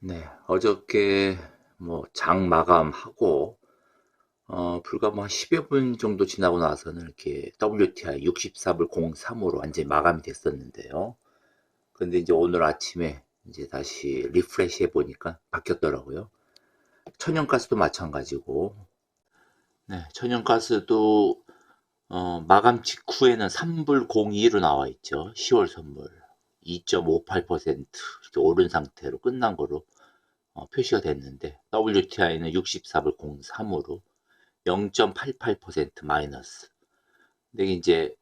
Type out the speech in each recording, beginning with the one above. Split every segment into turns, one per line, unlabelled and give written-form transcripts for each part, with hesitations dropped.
네, 어저께 장 마감하고 불과 한 10여 분 정도 지나고 나서는 이렇게 WTI 64불 03으로 완전히 마감이 됐었는데요. 근데 이제 오늘 아침에 이제 다시 리프레시 해보니까 바뀌었더라고요. 천연가스도 마찬가지고, 네, 천연가스도 마감 직후에는 3불 02로 나와 있죠. 10월 선물 2.58% 이렇게 오른 상태로 끝난 거로 표시가 됐는데 WTI는 64불 03으로 0.88% 마이너스. 근데 이제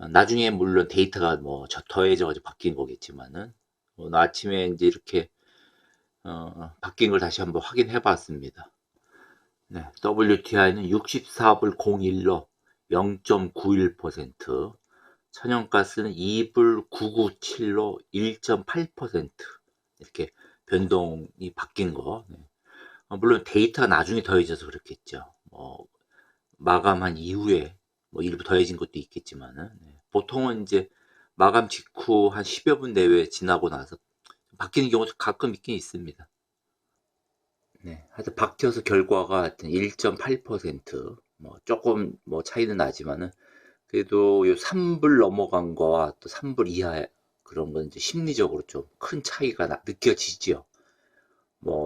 나중에 물론 데이터가 더해져가지고 바뀐 거겠지만은 오늘 아침에 이제 이렇게 바뀐 걸 다시 한번 확인해 봤습니다. 네, WTI는 64불 01로 0.91%, 천연가스는 2불 997로 1.8% 이렇게 변동이 바뀐 거. 네. 물론 데이터가 나중에 더해져서 그렇겠죠. 마감한 이후에 일부 더해진 것도 있겠지만은, 네. 보통은 이제 마감 직후 한 10여 분 내외 지나고 나서 바뀌는 경우도 가끔 있긴 있습니다. 네, 하여튼 바뀌어서 결과가 하여튼 1.8%, 조금 차이는 나지만은 그래도 요 3불 넘어간 거와 또 3불 이하 그런 건 이제 심리적으로 좀 큰 차이가 느껴지죠.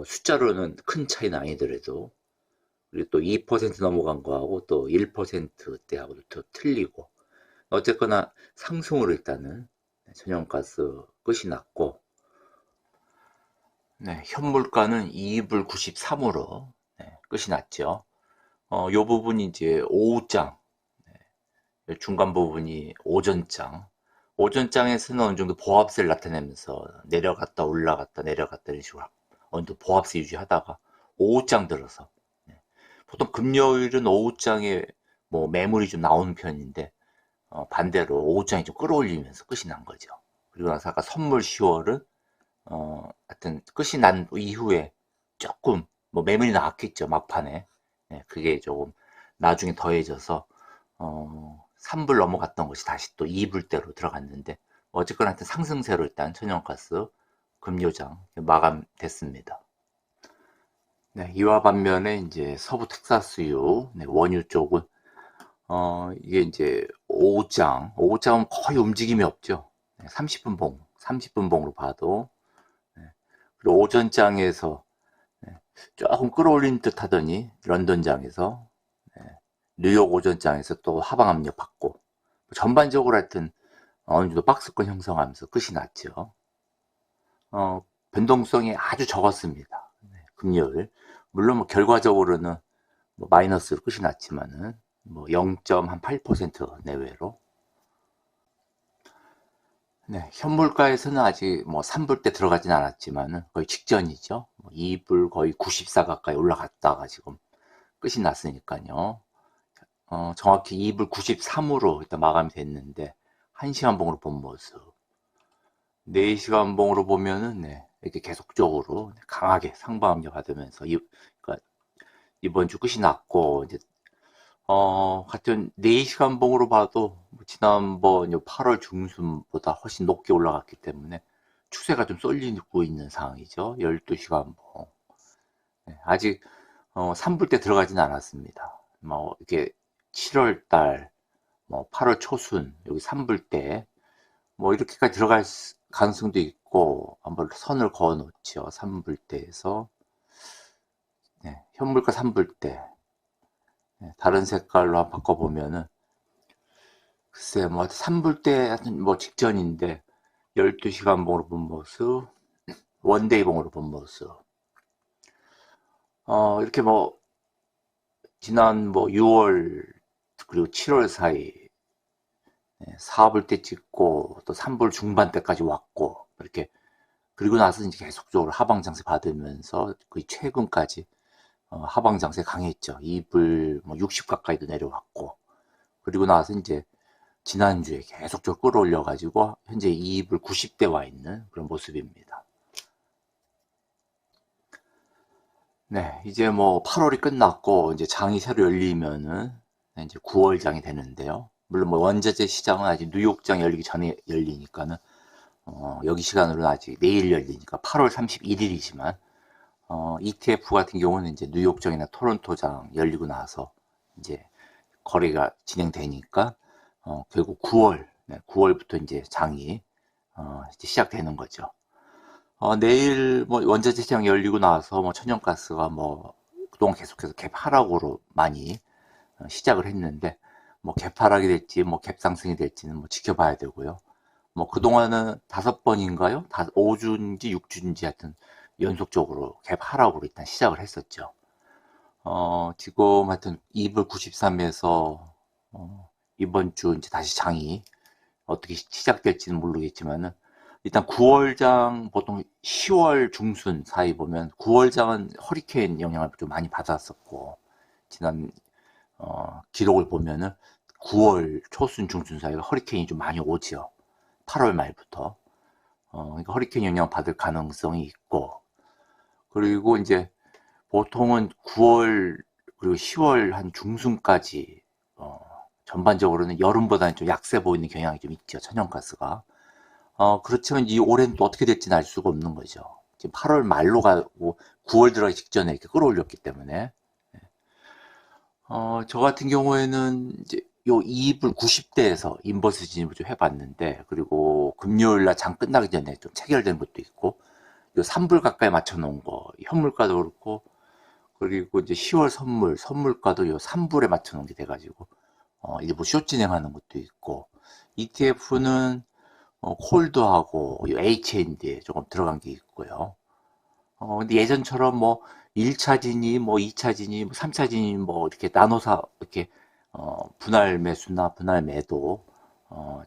숫자로는 큰 차이는 아니더라도. 그리고 또 2% 넘어간 거하고 또 1%대하고도 또 틀리고. 어쨌거나 상승으로 일단은 천연가스 끝이 났고, 네, 현물가는 2불 93으로 끝이 났죠. 요 부분이 이제 오후장, 중간 부분이 오전장. 오전장에서는 어느 정도 보합세를 나타내면서 내려갔다 올라갔다 내려갔다 이런 식으로 어느 정도 보합세 유지하다가 오후장 들어서, 보통 금요일은 오후장에 매물이 좀 나오는 편인데 반대로 오후장이 좀 끌어올리면서 끝이 난 거죠. 그리고 나서 아까 선물 10월은 하여튼 끝이 난 이후에 조금 매물이 나왔겠죠, 막판에. 네, 그게 조금 나중에 더해져서 3불 넘어갔던 것이 다시 또 2불대로 들어갔는데, 어쨌거나 하여튼 상승세로 일단 천연가스 금요장 마감됐습니다. 네, 이와 반면에 이제 서부 텍사스유, 네, 원유 쪽은 이게 이제 오후장은 거의 움직임이 없죠. 네, 30분 봉으로 봐도. 네, 그리고 오전장에서 조금 끌어올린 듯 하더니 런던장에서, 뉴욕 오전장에서 또 하방 압력 받고, 전반적으로 하여튼 어느 정도 박스권 형성하면서 끝이 났죠. 변동성이 아주 적었습니다. 네, 금요일. 물론 결과적으로는 마이너스로 끝이 났지만은 0.8% 내외로. 네, 현물가에서는 아직 3불대 들어가진 않았지만은 거의 직전이죠. 2불 거의 94 가까이 올라갔다가 지금 끝이 났으니까요. 정확히 2불 93으로 일단 마감이 됐는데 1시간 봉으로 본 모습. 4시간 봉으로 보면은 이렇게 계속적으로 강하게 상방압력 받으면서 그러니까 이번 주 끝이 났고, 이제 같은 4시간 봉으로 봐도 지난번 8월 중순보다 훨씬 높게 올라갔기 때문에 추세가 좀 쏠리고 있는 상황이죠. 12시간 봉. 네, 아직 3불대 들어가지는 않았습니다. 이렇게 7월 달, 8월 초순, 여기 3불대, 이렇게까지 들어갈 가능성도 있고, 한번 선을 그어 놓죠. 3불대에서. 네, 현물가 3불대. 네, 다른 색깔로 한번 바꿔보면은, 글쎄, 3불대 직전인데, 12시간 봉으로 본 모습, 원데이 봉으로 본 모습. 이렇게 지난 6월, 그리고 7월 사이, 4불 때 찍고 또 3불 중반 때까지 왔고 이렇게, 그리고 나서 이제 계속적으로 하방 장세 받으면서 거의 최근까지 하방 장세 강했죠. 2불 60 가까이도 내려왔고, 그리고 나서 이제 지난주에 계속적으로 끌어올려 가지고 현재 2불 90대 와 있는 그런 모습입니다. 네, 이제 8월이 끝났고 이제 장이 새로 열리면은 이제 9월 장이 되는데요. 물론 원자재 시장은 아직 뉴욕장 열리기 전에 열리니까는 여기 시간으로는 아직 내일 열리니까 8월 31일이지만 ETF 같은 경우는 이제 뉴욕장이나 토론토장 열리고 나서 이제 거래가 진행되니까 결국 9월부터 이제 장이 이제 시작되는 거죠. 내일 뭐 원자재 시장 열리고 나서 뭐 천연가스가 뭐 그동안 계속해서 갭 하락으로 많이 시작을 했는데 뭐 갭 하락이 될지 뭐 갭 상승이 될지는 뭐 지켜봐야 되고요. 뭐 그동안은 5번인가요? 5주인지 6주인지 하여튼 연속적으로 갭 하락으로 일단 시작을 했었죠. 지금 하여튼 2불 93에서 이번 주 이제 다시 장이 어떻게 시작될지는 모르겠지만은 일단 9월장 보통 10월 중순 사이 보면 9월장은 허리케인 영향을 좀 많이 받았었고 지난 기록을 보면은 9월 초순 중순 사이가 허리케인이 좀 많이 오지요. 8월 말부터 그러니까 허리케인 영향 받을 가능성이 있고 그리고 이제 보통은 9월 그리고 10월 한 중순까지 전반적으로는 여름보다는 좀 약세 보이는 경향이 좀 있죠. 천연가스가. 그렇지만 이 올해는 또 어떻게 될지는 알 수가 없는 거죠. 지금 8월 말로 가고 9월 들어가기 직전에 이렇게 끌어올렸기 때문에. 저 같은 경우에는 이제 요 2불 90대에서 인버스 진입을 좀 해봤는데, 그리고 금요일 날 장 끝나기 전에 좀 체결된 것도 있고, 요 3불 가까이 맞춰놓은 거, 현물가도 그렇고, 그리고 이제 10월 선물가도 요 3불에 맞춰놓은 게 돼가지고, 일부 숏 진행하는 것도 있고, ETF는 콜드하고 HND에 조금 들어간 게 있고요. 근데 예전처럼 뭐 1차 진입, 뭐 2차 진입, 뭐 3차 진입 뭐 이렇게 나눠서 이렇게 분할 매수나 분할 매도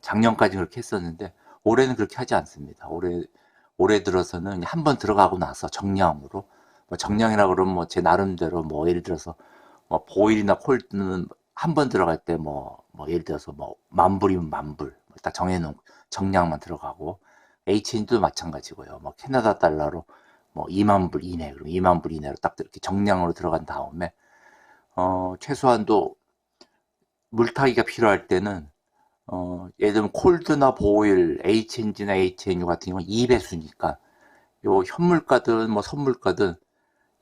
작년까지 그렇게 했었는데 올해는 그렇게 하지 않습니다. 올해 들어서는 한 번 들어가고 나서 정량으로 뭐 정량이라 그러면 뭐 제 나름대로 뭐 예를 들어서 뭐 보일이나 콜드는 한 번 들어갈 때 뭐 예를 들어서 뭐 만불이면 만불 딱 정해놓은 정량만 들어가고 HN도 마찬가지고요. 뭐 캐나다 달러로 뭐 2만 불 이내, 그럼 2만 불 이내로 딱 이렇게 정량으로 들어간 다음에 최소한도 물타기가 필요할 때는 예를 들면 콜드나 보일, HNG나 HNU 같은 경우는 2배수니까 요 현물가든 뭐 선물가든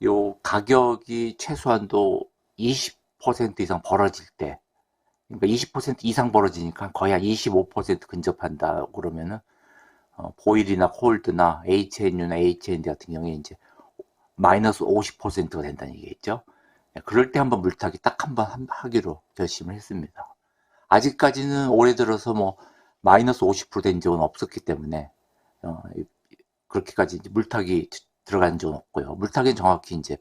요 가격이 최소한도 20% 이상 벌어질 때, 그러니까 20% 이상 벌어지니까 거의 한 25% 근접한다 그러면은 보일이나 콜드나 HNU나 HND 같은 경우에 이제 마이너스 50%가 된다는 얘기겠죠. 그럴 때 한번 물타기 딱 한번 하기로 결심을 했습니다. 아직까지는 올해 들어서 뭐 마이너스 50%된 적은 없었기 때문에 그렇게까지 물타기 들어간 적은 없고요. 물타기는 정확히 이제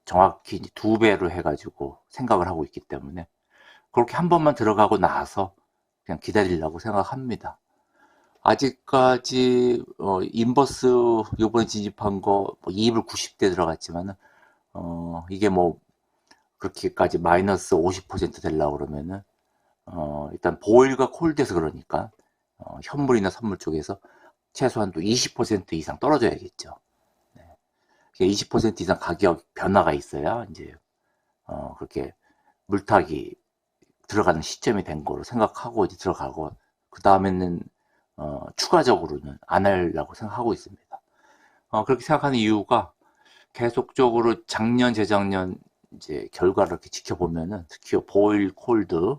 정확히 2배로 해가지고 생각을 하고 있기 때문에 그렇게 한 번만 들어가고 나서 그냥 기다리려고 생각합니다. 아직까지 인버스 요번에 진입한 거 뭐 2불 90대 들어갔지만은 이게 뭐 그렇게까지 마이너스 50% 되려고 그러면은 일단 보일과 콜드에서 그러니까 현물이나 선물 쪽에서 최소한 또 20% 이상 떨어져야겠죠. 네. 20% 이상 가격 변화가 있어야 이제 그렇게 물타기 들어가는 시점이 된 거로 생각하고 이제 들어가고 그 다음에는 추가적으로는 안 하려고 생각하고 있습니다. 그렇게 생각하는 이유가 계속적으로 작년, 재작년 이제 결과를 이렇게 지켜보면은 특히 보일, 콜드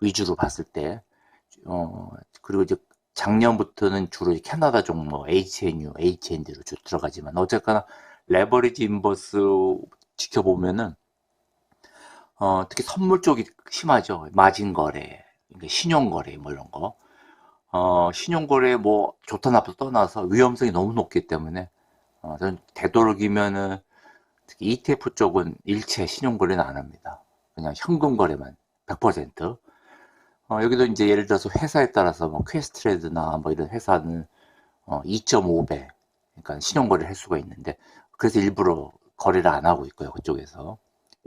위주로 봤을 때, 그리고 이제 작년부터는 주로 캐나다 종목 HNU, HND로 들어가지만 어쨌거나 레버리지 인버스 지켜보면은 특히 선물 쪽이 심하죠. 마진 거래, 그러니까 신용 거래 뭐 이런 거. 신용 거래 뭐 좋다 나쁘다 떠나서 위험성이 너무 높기 때문에 저는 되도록이면은 특히 ETF 쪽은 일체 신용 거래는 안 합니다. 그냥 현금 거래만 100%. 여기도 이제 예를 들어서 회사에 따라서 뭐 퀘스트레드나 뭐 이런 회사는 2.5배, 그러니까 신용 거래를 할 수가 있는데 그래서 일부러 거래를 안 하고 있고요. 그쪽에서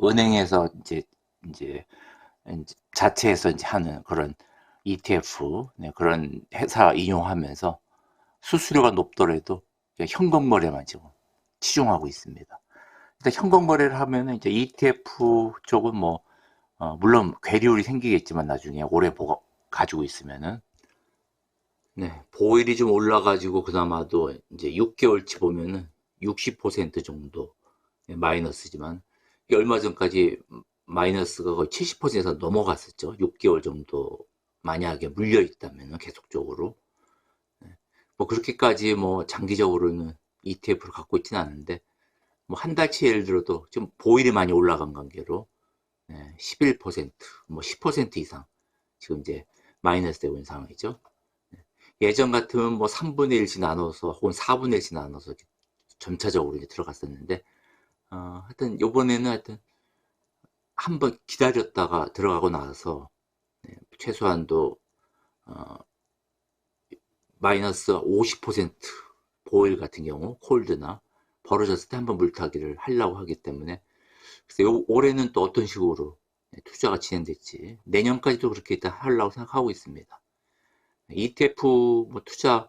은행에서 이제 자체에서 이제 하는 그런 ETF, 네, 그런 회사 이용하면서 수수료가 높더라도 현금 거래만 지금 치중하고 있습니다. 일단 현금 거래를 하면은 이제 ETF 쪽은 뭐 물론 괴리율이 생기겠지만 나중에 오래 가지고 있으면은 네, 보일이 좀 올라가지고 그나마도 이제 6개월치 보면은 60% 정도 마이너스지만, 이게 얼마 전까지 마이너스가 거의 70%에서 넘어갔었죠. 6개월 정도 만약에 물려 있다면 계속적으로. 뭐 그렇게까지 뭐 장기적으로는 ETF를 갖고 있지는 않은데, 뭐 한 달치 예를 들어도 좀 보일이 많이 올라간 관계로 11%, 뭐 10% 이상 지금 이제 마이너스 되고 있는 상황이죠. 예전 같으면 뭐 3분의 1씩 나눠서 혹은 4분의 1씩 나눠서 점차적으로 이제 들어갔었는데, 하여튼 요번에는 하여튼 한번 기다렸다가 들어가고 나서 최소한도 마이너스 50% 보일 같은 경우 콜드나 벌어졌을 때 한번 물타기를 하려고 하기 때문에, 그래서 올해는 또 어떤 식으로 투자가 진행될지 내년까지도 그렇게 일단 하려고 생각하고 있습니다. ETF 뭐 투자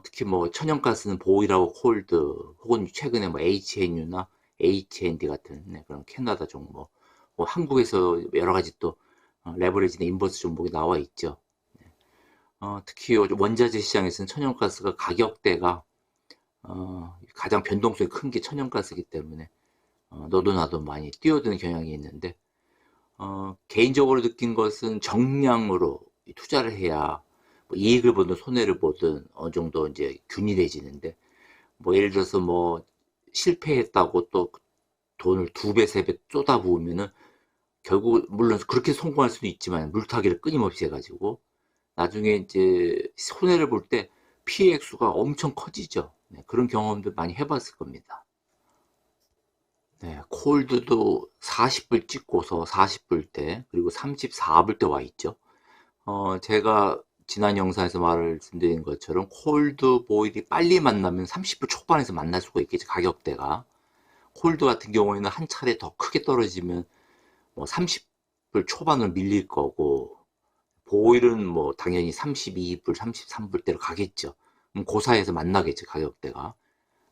특히 뭐 천연가스는 보일하고 콜드 혹은 최근에 뭐 HNU나 HND 같은 그런 캐나다 종목, 뭐 한국에서 여러 가지 또 레버리지나 인버스 종목이 나와 있죠. 특히 원자재 시장에서는 천연가스가 가격대가 가장 변동성이 큰 게 천연가스이기 때문에 너도 나도 많이 뛰어드는 경향이 있는데, 개인적으로 느낀 것은 정량으로 투자를 해야 뭐 이익을 보든 손해를 보든 어느 정도 이제 균일해지는데, 뭐 예를 들어서 뭐 실패했다고 또 돈을 2배, 3배 쏟아부으면은 결국 물론 그렇게 성공할 수도 있지만 물타기를 끊임없이 해가지고 나중에 이제 손해를 볼 때 피해 액수가 엄청 커지죠. 그런 경험도 많이 해봤을 겁니다. 콜드도 40불 찍고서 40불 대 그리고 34불 대 와 있죠. 제가 지난 영상에서 말씀드린 것처럼 콜드 보일이 빨리 만나면 30불 초반에서 만날 수가 있겠죠. 가격대가 콜드 같은 경우에는 한 차례 더 크게 떨어지면 뭐 30불 초반으로 밀릴 거고, 보일은 뭐 당연히 32불, 33불대로 가겠죠. 그럼 그 사이에서 만나겠죠, 가격대가.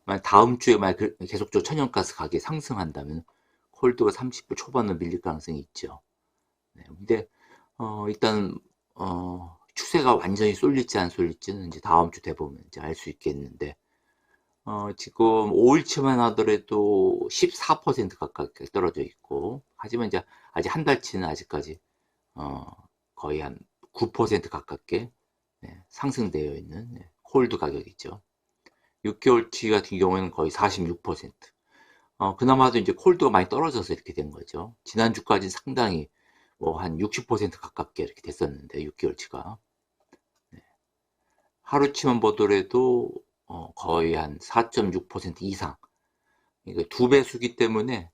만약 다음 주에 만약 계속적으로 천연가스 가격이 상승한다면 콜드가 30불 초반으로 밀릴 가능성이 있죠. 근데 일단 추세가 완전히 쏠릴지 안 쏠릴지는 이제 다음 주 돼보면 이제 알 수 있겠는데, 지금 5일치만 하더라도 14% 가깝게 떨어져 있고, 하지만 이제 아직 한 달치는 아직까지 어, 거의 한 9% 가깝게 상승되어 있는 홀드 가격이죠. 6개월치 같은 경우에는 거의 46%. 그나마도 이제 콜드가 많이 떨어져서 이렇게 된 거죠. 지난주까지 상당히 뭐 한 60% 가깝게 이렇게 됐었는데, 6개월치가. 하루치만 보더라도 거의 한 4.6% 이상. 이거 2배수기 때문에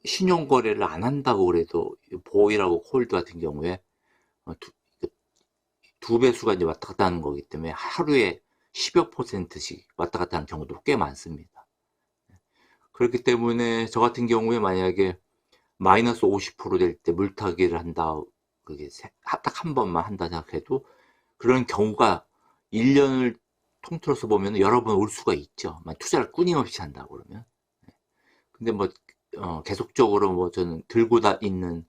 신용 거래를 안 한다고 그래도 보이라고 콜드 같은 경우에 어, 두, 두 배수가 이제 왔다 갔다 하는 거기 때문에 하루에 10여 %씩 왔다 갔다 하는 경우도 꽤 많습니다. 그렇기 때문에 저 같은 경우에 만약에 마이너스 50%될 때 물타기를 한다, 그게 딱 한 번만 한다 생각해도 그런 경우가 1년을 통틀어서 보면 여러 번 올 수가 있죠. 투자를 끊임없이 한다고 그러면. 근데 뭐 계속적으로 뭐 저는 들고 다 있는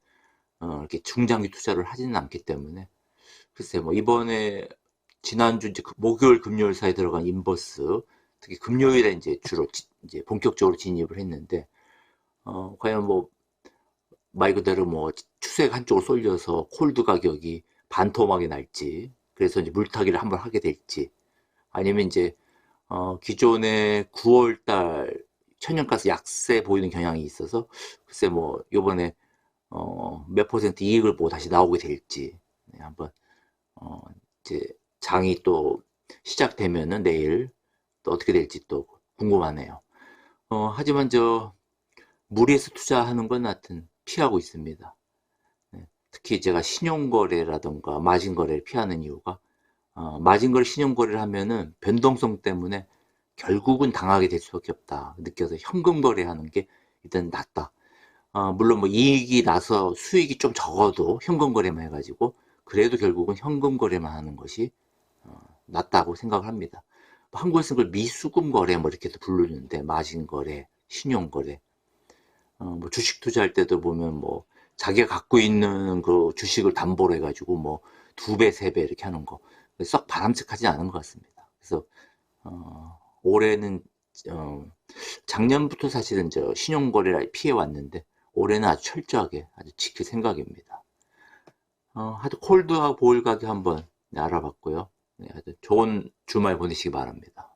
이렇게 중장기 투자를 하지는 않기 때문에, 글쎄 뭐 이번에 지난주 이제 목요일 금요일 사이에 들어간 인버스, 특히 금요일에 이제 주로 이제 본격적으로 진입을 했는데, 과연 뭐 말 그대로 뭐 추세가 한쪽으로 쏠려서 콜드 가격이 반토막이 날지, 그래서 이제 물타기를 한번 하게 될지, 아니면 이제 기존에 9월달 천연가스 약세 보이는 경향이 있어서 글쎄 뭐 요번에 몇 퍼센트 이익을 보고 다시 나오게 될지, 한번 이제 장이 또 시작되면은 내일 또 어떻게 될지 또 궁금하네요. 하지만 저 무리해서 투자하는 건 하여튼 피하고 있습니다. 특히 제가 신용거래라던가 마진거래를 피하는 이유가, 마진거래 신용거래를 하면은 변동성 때문에 결국은 당하게 될 수밖에 없다 느껴서 현금거래하는 게 일단 낫다. 물론 뭐 이익이 나서 수익이 좀 적어도 현금거래만 해가지고 그래도 결국은 현금거래만 하는 것이 낫다고 생각을 합니다. 한국에서 그걸 미수금 거래 뭐 이렇게 부르는데, 마진 거래, 신용 거래, 뭐 주식 투자할 때도 보면 뭐 자기가 갖고 있는 그 주식을 담보로 해가지고 뭐 2배, 3배 이렇게 하는 거 썩 바람직하지 않은 것 같습니다. 그래서 올해는 작년부터 사실은 신용거래를 피해 왔는데 올해는 아주 철저하게 아주 지킬 생각입니다. 하여튼 콜드하고 보일 가격 한번 알아봤고요. 네, 하여튼 좋은 주말 보내시기 바랍니다.